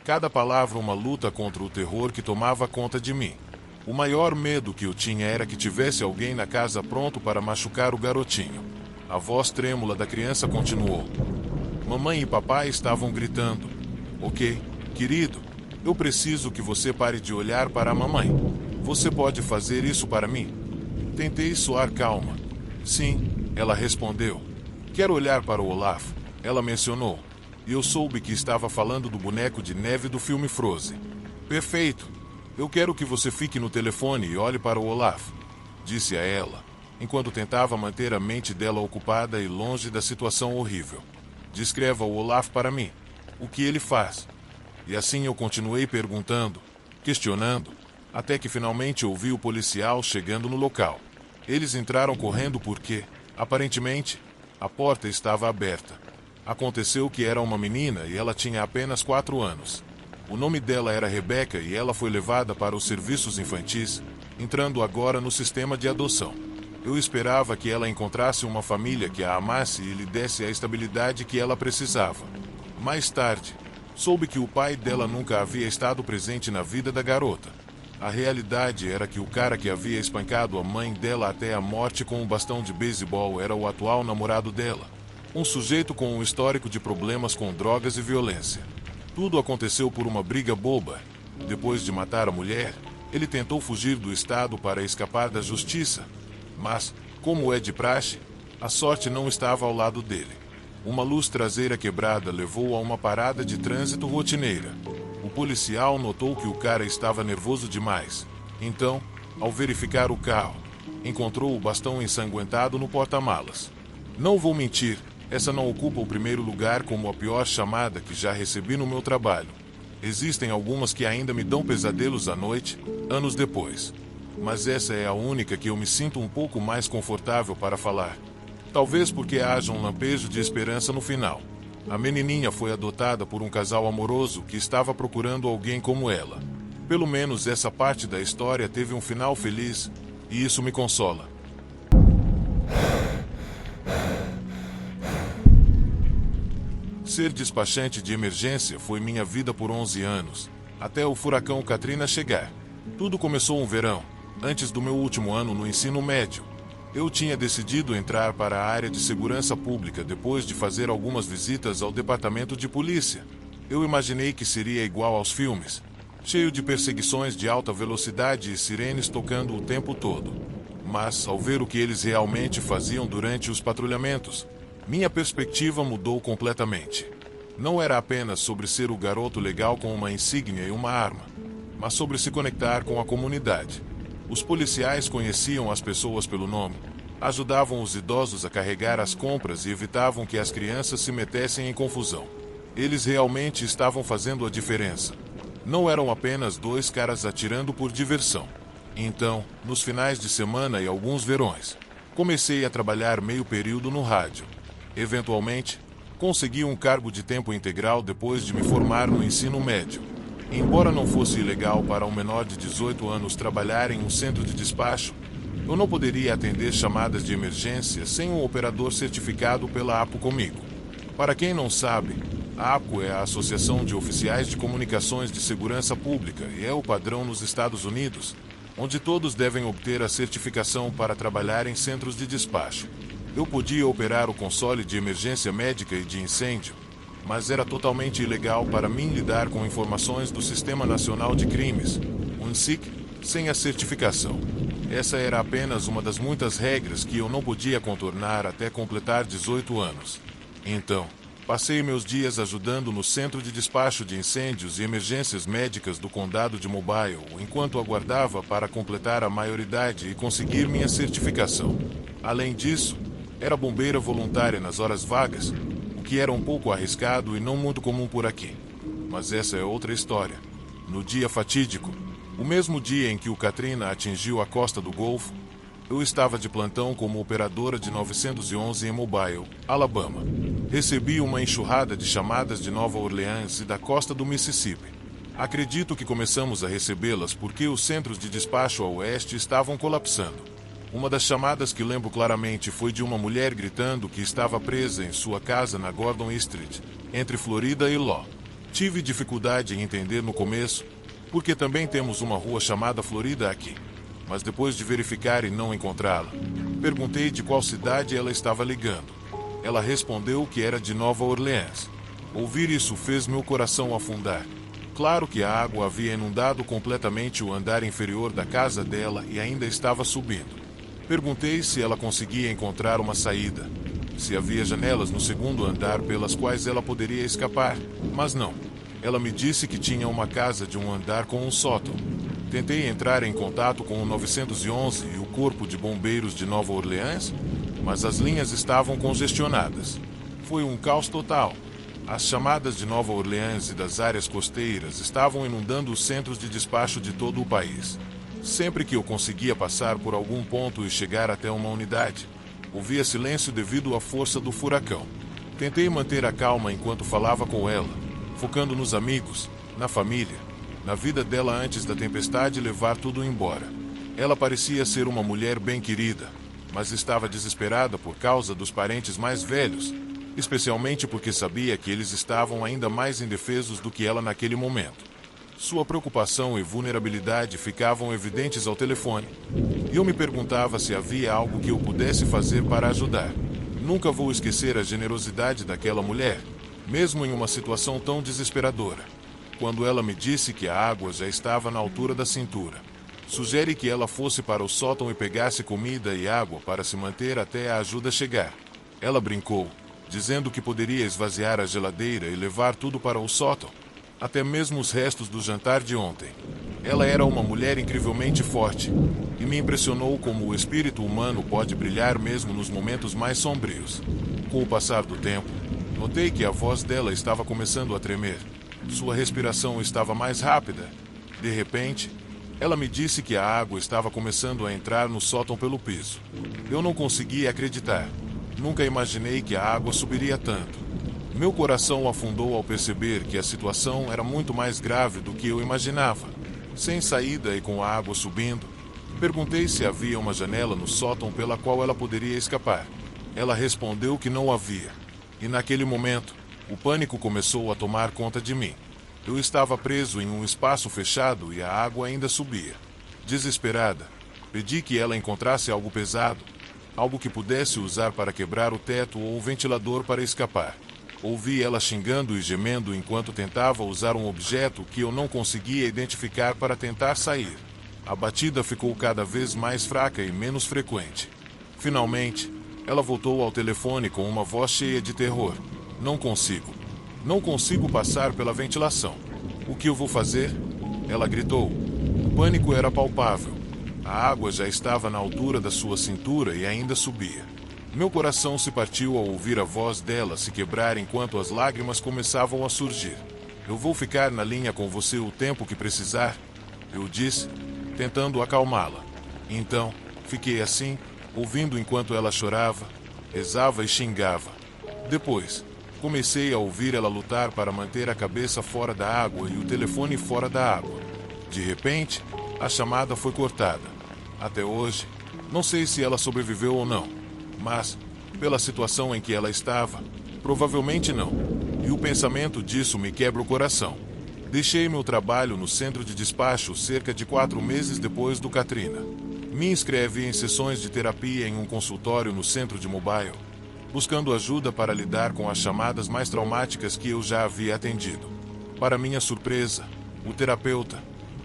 Cada palavra uma luta contra o terror que tomava conta de mim. O maior medo que eu tinha era que tivesse alguém na casa pronto para machucar o garotinho. A voz trêmula da criança continuou. Mamãe e papai estavam gritando. Ok, querido, eu preciso que você pare de olhar para a mamãe. Você pode fazer isso para mim? Tentei soar calma. Sim, ela respondeu. Quero olhar para o Olaf, ela mencionou. E eu soube que estava falando do boneco de neve do filme Frozen. Perfeito. Eu quero que você fique no telefone e olhe para o Olaf, disse a ela, enquanto tentava manter a mente dela ocupada e longe da situação horrível. Descreva o Olaf para mim. O que ele faz? E assim eu continuei perguntando, questionando, até que finalmente ouvi o policial chegando no local. Eles entraram correndo porque, aparentemente, a porta estava aberta. Aconteceu que era uma menina e ela tinha apenas 4 anos. O nome dela era Rebecca e ela foi levada para os serviços infantis, entrando agora no sistema de adoção. Eu esperava que ela encontrasse uma família que a amasse e lhe desse a estabilidade que ela precisava. Mais tarde, soube que o pai dela nunca havia estado presente na vida da garota. A realidade era que o cara que havia espancado a mãe dela até a morte com um bastão de beisebol era o atual namorado dela. Um sujeito com um histórico de problemas com drogas e violência. Tudo aconteceu por uma briga boba. Depois de matar a mulher, ele tentou fugir do estado para escapar da justiça. Mas, como é de praxe, a sorte não estava ao lado dele. Uma luz traseira quebrada levou a uma parada de trânsito rotineira. O policial notou que o cara estava nervoso demais. Então, ao verificar o carro, encontrou o bastão ensanguentado no porta-malas. Não vou mentir, essa não ocupa o primeiro lugar como a pior chamada que já recebi no meu trabalho. Existem algumas que ainda me dão pesadelos à noite, anos depois. Mas essa é a única que eu me sinto um pouco mais confortável para falar. Talvez porque haja um lampejo de esperança no final. A menininha foi adotada por um casal amoroso que estava procurando alguém como ela. Pelo menos essa parte da história teve um final feliz, e isso me consola. Ser despachante de emergência foi minha vida por 11 anos, até o furacão Katrina chegar. Tudo começou um verão, antes do meu último ano no ensino médio. Eu tinha decidido entrar para a área de segurança pública depois de fazer algumas visitas ao departamento de polícia. Eu imaginei que seria igual aos filmes, cheio de perseguições de alta velocidade e sirenes tocando o tempo todo. Mas, ao ver o que eles realmente faziam durante os patrulhamentos, minha perspectiva mudou completamente. Não era apenas sobre ser o garoto legal com uma insígnia e uma arma, mas sobre se conectar com a comunidade. Os policiais conheciam as pessoas pelo nome, ajudavam os idosos a carregar as compras e evitavam que as crianças se metessem em confusão. Eles realmente estavam fazendo a diferença. Não eram apenas dois caras atirando por diversão. Então, nos finais de semana e alguns verões, comecei a trabalhar meio período no rádio. Eventualmente, consegui um cargo de tempo integral depois de me formar no ensino médio. Embora não fosse ilegal para um menor de 18 anos trabalhar em um centro de despacho, eu não poderia atender chamadas de emergência sem um operador certificado pela APO comigo. Para quem não sabe, a APO é a Associação de Oficiais de Comunicações de Segurança Pública e é o padrão nos Estados Unidos, onde todos devem obter a certificação para trabalhar em centros de despacho. Eu podia operar o console de emergência médica e de incêndio, mas era totalmente ilegal para mim lidar com informações do Sistema Nacional de Crimes, o SIC, sem a certificação. Essa era apenas uma das muitas regras que eu não podia contornar até completar 18 anos. Então, passei meus dias ajudando no Centro de Despacho de Incêndios e Emergências Médicas do Condado de Mobile, enquanto aguardava para completar a maioridade e conseguir minha certificação. Além disso, era bombeira voluntária nas horas vagas, o que era um pouco arriscado e não muito comum por aqui. Mas essa é outra história. No dia fatídico, o mesmo dia em que o Katrina atingiu a costa do Golfo, eu estava de plantão como operadora de 911 em Mobile, Alabama. Recebi uma enxurrada de chamadas de Nova Orleans e da costa do Mississippi. Acredito que começamos a recebê-las porque os centros de despacho a oeste estavam colapsando. Uma das chamadas que lembro claramente foi de uma mulher gritando que estava presa em sua casa na Gordon Street, entre Florida e Law. Tive dificuldade em entender no começo, porque também temos uma rua chamada Florida aqui. Mas depois de verificar e não encontrá-la, perguntei de qual cidade ela estava ligando. Ela respondeu que era de Nova Orleans. Ouvir isso fez meu coração afundar. Claro que a água havia inundado completamente o andar inferior da casa dela e ainda estava subindo. Perguntei se ela conseguia encontrar uma saída, se havia janelas no segundo andar pelas quais ela poderia escapar, mas não. Ela me disse que tinha uma casa de um andar com um sótão. Tentei entrar em contato com o 911 e o Corpo de Bombeiros de Nova Orleans, mas as linhas estavam congestionadas. Foi um caos total. As chamadas de Nova Orleans e das áreas costeiras estavam inundando os centros de despacho de todo o país. Sempre que eu conseguia passar por algum ponto e chegar até uma unidade, ouvia silêncio devido à força do furacão. Tentei manter a calma enquanto falava com ela, focando nos amigos, na família, na vida dela antes da tempestade levar tudo embora. Ela parecia ser uma mulher bem querida, mas estava desesperada por causa dos parentes mais velhos, especialmente porque sabia que eles estavam ainda mais indefesos do que ela naquele momento. Sua preocupação e vulnerabilidade ficavam evidentes ao telefone. E eu me perguntava se havia algo que eu pudesse fazer para ajudar. Nunca vou esquecer a generosidade daquela mulher, mesmo em uma situação tão desesperadora. Quando ela me disse que a água já estava na altura da cintura. Sugere que ela fosse para o sótão e pegasse comida e água para se manter até a ajuda chegar. Ela brincou, dizendo que poderia esvaziar a geladeira e levar tudo para o sótão. Até mesmo os restos do jantar de ontem. Ela era uma mulher incrivelmente forte, e me impressionou como o espírito humano pode brilhar mesmo nos momentos mais sombrios. Com o passar do tempo, notei que a voz dela estava começando a tremer. Sua respiração estava mais rápida. De repente, ela me disse que a água estava começando a entrar no sótão pelo piso. Eu não conseguia acreditar. Nunca imaginei que a água subiria tanto. Meu coração afundou ao perceber que a situação era muito mais grave do que eu imaginava. Sem saída e com a água subindo, perguntei se havia uma janela no sótão pela qual ela poderia escapar. Ela respondeu que não havia. E naquele momento, o pânico começou a tomar conta de mim. Eu estava preso em um espaço fechado e a água ainda subia. Desesperada, pedi que ela encontrasse algo pesado, algo que pudesse usar para quebrar o teto ou o ventilador para escapar. Ouvi ela xingando e gemendo enquanto tentava usar um objeto que eu não conseguia identificar para tentar sair. A batida ficou cada vez mais fraca e menos frequente. Finalmente, ela voltou ao telefone com uma voz cheia de terror. Não consigo. Não consigo passar pela ventilação. O que eu vou fazer? Ela gritou. O pânico era palpável. A água já estava na altura da sua cintura e ainda subia. Meu coração se partiu ao ouvir a voz dela se quebrar enquanto as lágrimas começavam a surgir. Eu vou ficar na linha com você o tempo que precisar, eu disse, tentando acalmá-la. Então, fiquei assim, ouvindo enquanto ela chorava, rezava e xingava. Depois, comecei a ouvir ela lutar para manter a cabeça fora da água e o telefone fora da água. De repente, a chamada foi cortada. Até hoje, não sei se ela sobreviveu ou não. Mas, pela situação em que ela estava, provavelmente não. E o pensamento disso me quebra o coração. Deixei meu trabalho no centro de despacho cerca de 4 meses depois do Katrina. Me inscrevi em sessões de terapia em um consultório no centro de Mobile, buscando ajuda para lidar com as chamadas mais traumáticas que eu já havia atendido. Para minha surpresa, o terapeuta,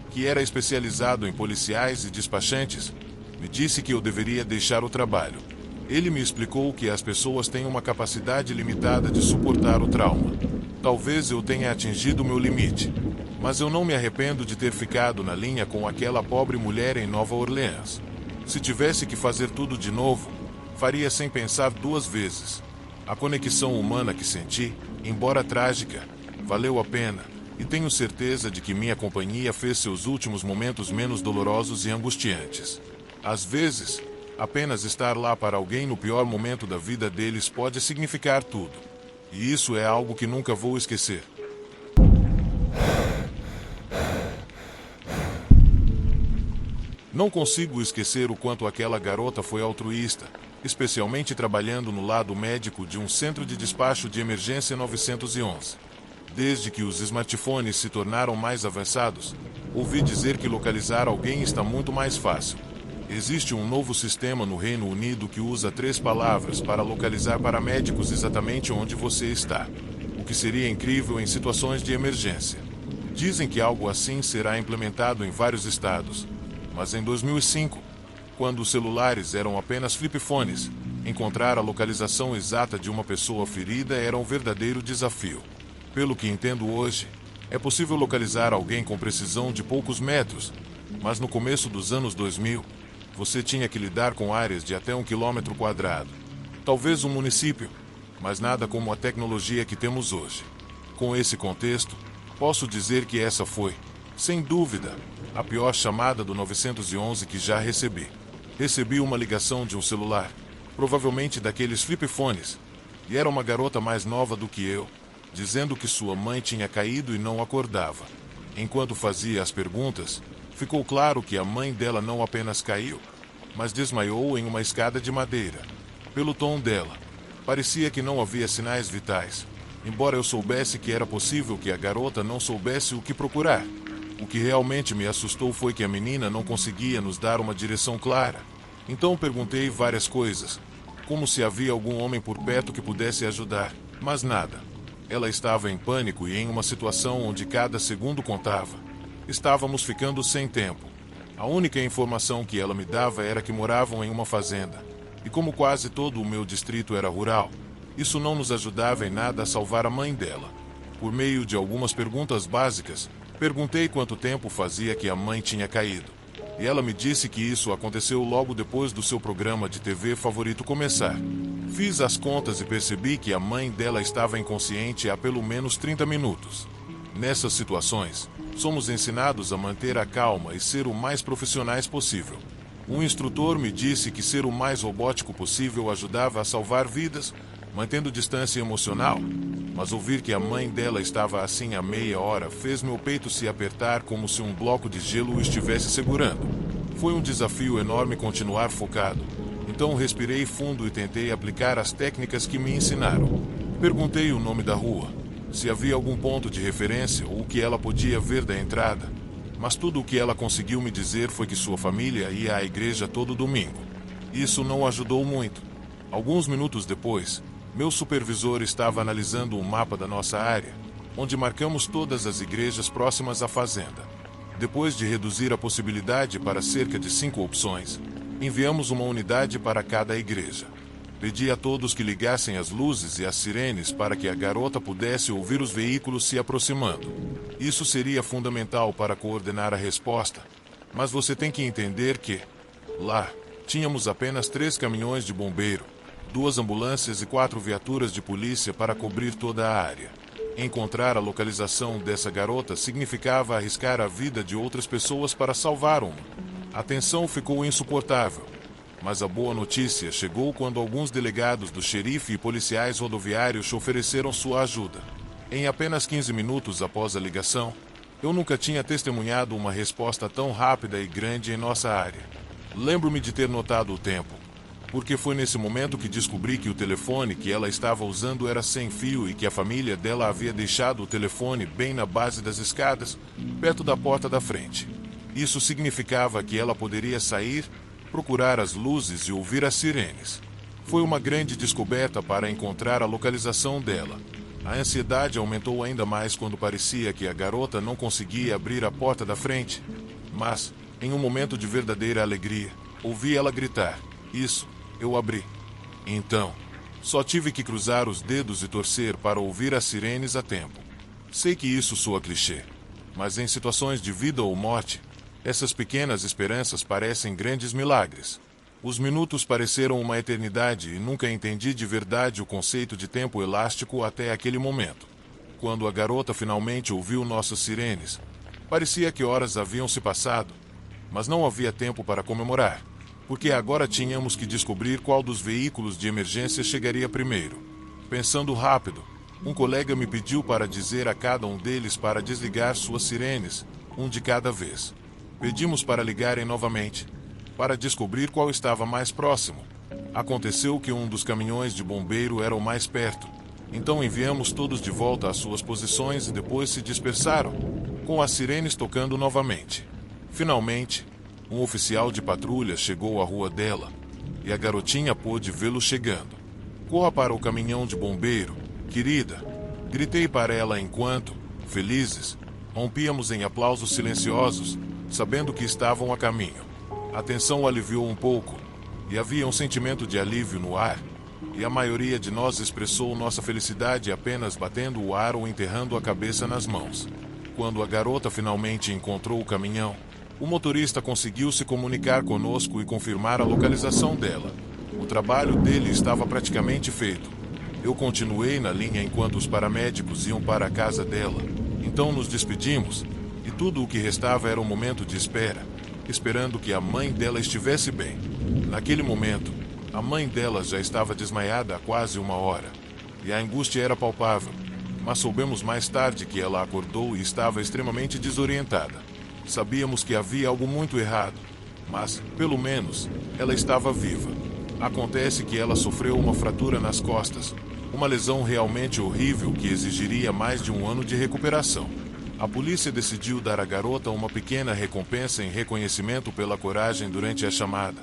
que era especializado em policiais e despachantes, me disse que eu deveria deixar o trabalho. Ele me explicou que as pessoas têm uma capacidade limitada de suportar o trauma. Talvez eu tenha atingido meu limite, mas eu não me arrependo de ter ficado na linha com aquela pobre mulher em Nova Orleans. Se tivesse que fazer tudo de novo, faria sem pensar 2 vezes. A conexão humana que senti, embora trágica, valeu a pena, e tenho certeza de que minha companhia fez seus últimos momentos menos dolorosos e angustiantes. Às vezes, apenas estar lá para alguém no pior momento da vida deles pode significar tudo. E isso é algo que nunca vou esquecer. Não consigo esquecer o quanto aquela garota foi altruísta, especialmente trabalhando no lado médico de um centro de despacho de emergência 911. Desde que os smartphones se tornaram mais avançados, ouvi dizer que localizar alguém está muito mais fácil. Existe um novo sistema no Reino Unido que usa 3 palavras para localizar paramédicos exatamente onde você está, o que seria incrível em situações de emergência. Dizem que algo assim será implementado em vários estados, mas em 2005, quando os celulares eram apenas flip-phones, encontrar a localização exata de uma pessoa ferida era um verdadeiro desafio. Pelo que entendo hoje, é possível localizar alguém com precisão de poucos metros, mas no começo dos anos 2000, você tinha que lidar com áreas de até 1 quilômetro quadrado. Talvez um município, mas nada como a tecnologia que temos hoje. Com esse contexto, posso dizer que essa foi, sem dúvida, a pior chamada do 911 que já recebi. Recebi uma ligação de um celular, provavelmente daqueles flip-phones, e era uma garota mais nova do que eu, dizendo que sua mãe tinha caído e não acordava. Enquanto fazia as perguntas, ficou claro que a mãe dela não apenas caiu, mas desmaiou em uma escada de madeira. Pelo tom dela, parecia que não havia sinais vitais, embora eu soubesse que era possível que a garota não soubesse o que procurar. O que realmente me assustou foi que a menina não conseguia nos dar uma direção clara. Então perguntei várias coisas, como se havia algum homem por perto que pudesse ajudar, mas nada. Ela estava em pânico e em uma situação onde cada segundo contava. Estávamos ficando sem tempo. A única informação que ela me dava era que moravam em uma fazenda. E como quase todo o meu distrito era rural, isso não nos ajudava em nada a salvar a mãe dela. Por meio de algumas perguntas básicas, perguntei quanto tempo fazia que a mãe tinha caído. E ela me disse que isso aconteceu logo depois do seu programa de TV favorito começar. Fiz as contas e percebi que a mãe dela estava inconsciente há pelo menos 30 minutos. Nessas situações, somos ensinados a manter a calma e ser o mais profissionais possível. Um instrutor me disse que ser o mais robótico possível ajudava a salvar vidas, mantendo distância emocional, mas ouvir que a mãe dela estava assim há meia hora fez meu peito se apertar como se um bloco de gelo o estivesse segurando. Foi um desafio enorme continuar focado, então respirei fundo e tentei aplicar as técnicas que me ensinaram. Perguntei o nome da rua, se havia algum ponto de referência ou o que ela podia ver da entrada, mas tudo o que ela conseguiu me dizer foi que sua família ia à igreja todo domingo. Isso não ajudou muito. Alguns minutos depois, meu supervisor estava analisando um mapa da nossa área, onde marcamos todas as igrejas próximas à fazenda. Depois de reduzir a possibilidade para cerca de 5 opções, enviamos uma unidade para cada igreja. Pedi a todos que ligassem as luzes e as sirenes para que a garota pudesse ouvir os veículos se aproximando. Isso seria fundamental para coordenar a resposta, mas você tem que entender que, lá, tínhamos apenas 3 caminhões de bombeiro, 2 ambulâncias e 4 viaturas de polícia para cobrir toda a área. Encontrar a localização dessa garota significava arriscar a vida de outras pessoas para salvar uma. A tensão ficou insuportável. Mas a boa notícia chegou quando alguns delegados do xerife e policiais rodoviários ofereceram sua ajuda. Em apenas 15 minutos após a ligação, eu nunca tinha testemunhado uma resposta tão rápida e grande em nossa área. Lembro-me de ter notado o tempo, porque foi nesse momento que descobri que o telefone que ela estava usando era sem fio e que a família dela havia deixado o telefone bem na base das escadas, perto da porta da frente. Isso significava que ela poderia sair, procurar as luzes e ouvir as sirenes. Foi uma grande descoberta para encontrar a localização dela. A ansiedade aumentou ainda mais quando parecia que a garota não conseguia abrir a porta da frente. Mas, em um momento de verdadeira alegria, ouvi ela gritar: "Isso, eu abri." Então, só tive que cruzar os dedos e torcer para ouvir as sirenes a tempo. Sei que isso soa clichê, mas em situações de vida ou morte, essas pequenas esperanças parecem grandes milagres. Os minutos pareceram uma eternidade e nunca entendi de verdade o conceito de tempo elástico até aquele momento. Quando a garota finalmente ouviu nossas sirenes, parecia que horas haviam se passado, mas não havia tempo para comemorar, porque agora tínhamos que descobrir qual dos veículos de emergência chegaria primeiro. Pensando rápido, um colega me pediu para dizer a cada um deles para desligar suas sirenes, um de cada vez. Pedimos para ligarem novamente, para descobrir qual estava mais próximo. Aconteceu que um dos caminhões de bombeiro era o mais perto, então enviamos todos de volta às suas posições e depois se dispersaram, com as sirenes tocando novamente. Finalmente, um oficial de patrulha chegou à rua dela, e a garotinha pôde vê-lo chegando. "Corra para o caminhão de bombeiro, querida", gritei para ela enquanto, felizes, rompíamos em aplausos silenciosos, sabendo que estavam a caminho. A tensão aliviou um pouco, e havia um sentimento de alívio no ar, e a maioria de nós expressou nossa felicidade apenas batendo o ar ou enterrando a cabeça nas mãos. Quando a garota finalmente encontrou o caminhão, o motorista conseguiu se comunicar conosco e confirmar a localização dela. O trabalho dele estava praticamente feito. Eu continuei na linha enquanto os paramédicos iam para a casa dela. Então nos despedimos, e tudo o que restava era um momento de espera, esperando que a mãe dela estivesse bem. Naquele momento, a mãe dela já estava desmaiada há quase 1 hora, e a angústia era palpável, mas soubemos mais tarde que ela acordou e estava extremamente desorientada. Sabíamos que havia algo muito errado, mas, pelo menos, ela estava viva. Acontece que ela sofreu uma fratura nas costas, uma lesão realmente horrível que exigiria mais de 1 ano de recuperação. A polícia decidiu dar à garota uma pequena recompensa em reconhecimento pela coragem durante a chamada,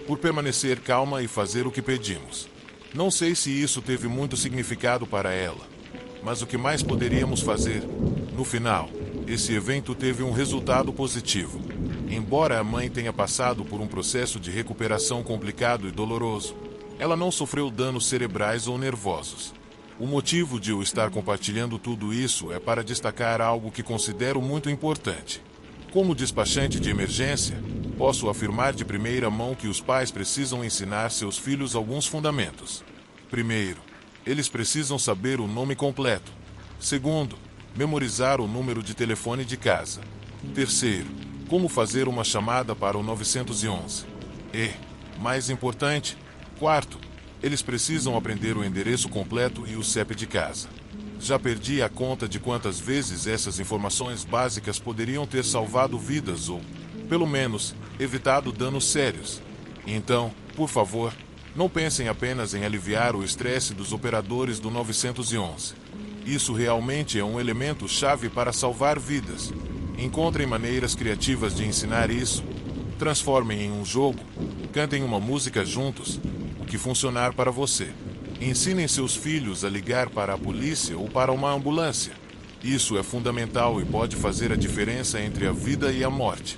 por permanecer calma e fazer o que pedimos. Não sei se isso teve muito significado para ela, mas o que mais poderíamos fazer? No final, esse evento teve um resultado positivo. Embora a mãe tenha passado por um processo de recuperação complicado e doloroso, ela não sofreu danos cerebrais ou nervosos. O motivo de eu estar compartilhando tudo isso é para destacar algo que considero muito importante. Como despachante de emergência, posso afirmar de primeira mão que os pais precisam ensinar seus filhos alguns fundamentos. Primeiro, eles precisam saber o nome completo. Segundo, Memorizar o número de telefone de casa. Terceiro, como fazer uma chamada para o 911. E, mais importante, quarto, eles precisam aprender o endereço completo e o CEP de casa. Já perdi a conta de quantas vezes essas informações básicas poderiam ter salvado vidas ou, pelo menos, evitado danos sérios. Então, por favor, não pensem apenas em aliviar o estresse dos operadores do 911. Isso realmente é um elemento chave para salvar vidas. Encontrem maneiras criativas de ensinar isso. Transformem em um jogo. Cantem uma música juntos. O que funcionar para você. Ensinem seus filhos a ligar para a polícia ou para uma ambulância. Isso é fundamental e pode fazer a diferença entre a vida e a morte.